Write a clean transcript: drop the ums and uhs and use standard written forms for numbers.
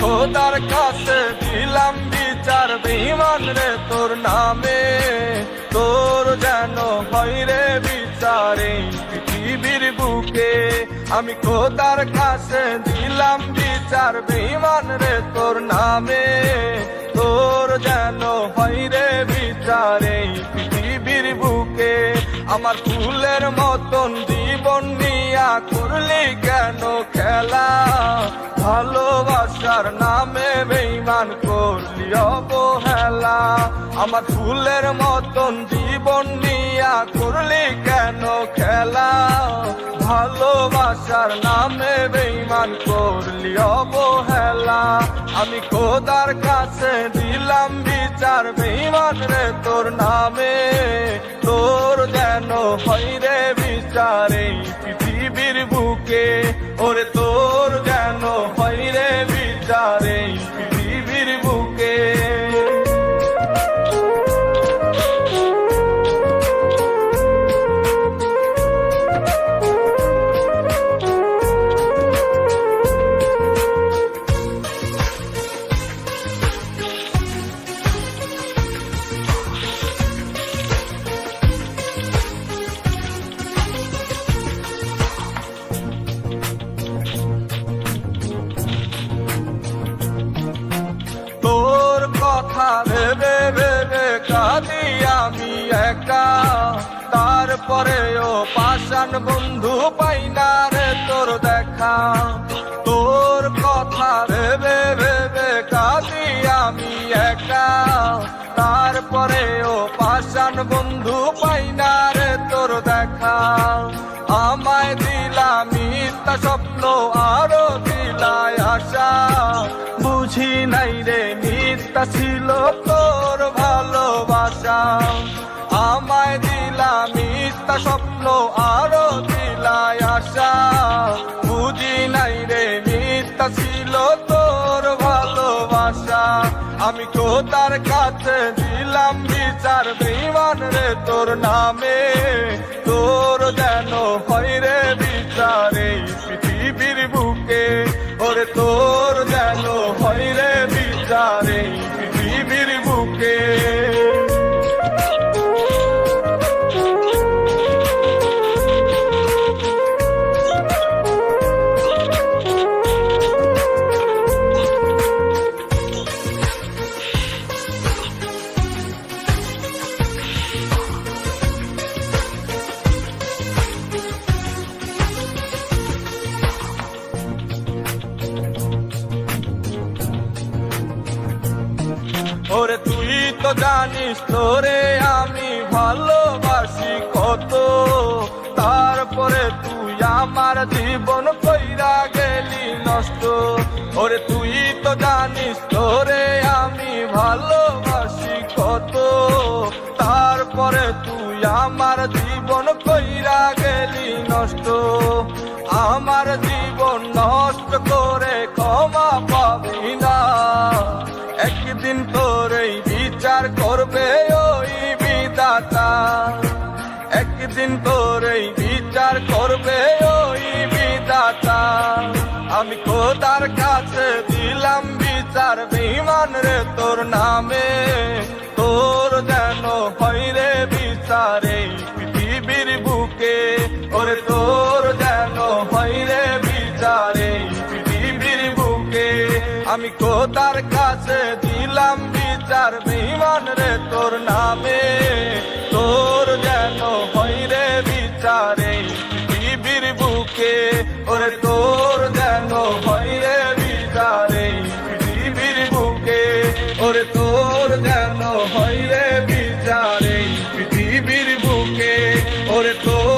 খোদার কাছে দিলাম বিচার বেঈমান রে তোর নামে, তোর যেন হয় রে বিচার এই পৃথিবীর বুকে। আমি খোদার কাছে দিলাম বিচার বেঈমান রে তোর নামে, তোর যেন হয় রে বিচার এই পৃথিবীর বুকে। আমার ফুলের মতন জীবন নিয়া করলি কেন খেলা, ভালোবাসার নামে বেঈমান করলি অবহেলা। আমার ফুলের মতন জীবন নিয়া করলি কেন খেলা, ভালোবাসার নামে বেঈমান করলি অবহেলা। আমি খোদার কাছে দিলাম বিচার বেঈমান রে তোর নামে, তোর যেন হয় রে বিচার এই পৃথিবীর বুকে। ওরে তোর যেন হয় রে বিচার এই পৃথিবীর বুকে। কথা ভেবে ভেবে কাঁদি আমি একা, তারপরেও পাষাণ বন্ধু পাই না রে তোর দেখা। তোর কথা ভেবে ভেবে কাঁদি আমি একা, তারপরেও পাষাণ বন্ধু পাই না রে তোর দেখা। আমায় দিলাম মিথ্যা স্বপ্ন আরো দিলাই আশা, বুঝি নাই রে মিথ্যা ছিল তোর ভালোবাসা। আমায় দিলাম মিথ্যা স্বপ্ন আরো দিলাই আশা, বুঝি নাই রে মিথ্যা ছিল তোর ভালোবাসা। আমি খোদার কাছে দিলাম বিচার বেঈমান রে তোর নামে, তোর যেন হয় রে বিচার এই পৃথিবীর বুকে। ওরে তোর যেন হয় রে বিচার এই পৃথিবীর বুকে। ওরে তুই তো জানিস তোরে আমি ভালোবাসি কত, তারপরে তুই আমার জীবন কইরা গেলি নষ্ট। ওরে তুই তো জানিস তোরে আমি ভালোবাসি কত, তারপরে তুই আমার জীবন কইরা গেলি নষ্ট। আমার জীবন নষ্ট করে ক্ষমা পাবি না, একদিন তোরই বিচার করবে ওই বিধাতা। একদিন তোরই বিচার করবে ওই বিধাতা। আমি খোদার কাছে দিলাম বিচার বেঈমান রে তোর নামে, তোর যেন হয় রে বিচার এই পৃথিবীর বুকে। ওরে তোর যেন হয় রে বিচার এই পৃথিবীর বুকে। আমি খোদার কাছে দিলাম বিচার বেঈমান রে তোর নামে, তোর যেন হয় রে বিচারে পৃথিবীর বুকে, ওরে তোর যেন হয় রে বিচারে পৃথিবীর বুকে, ওরে তোর যেন হয় রে বিচারে পৃথিবীর বুকে, ওরে তোর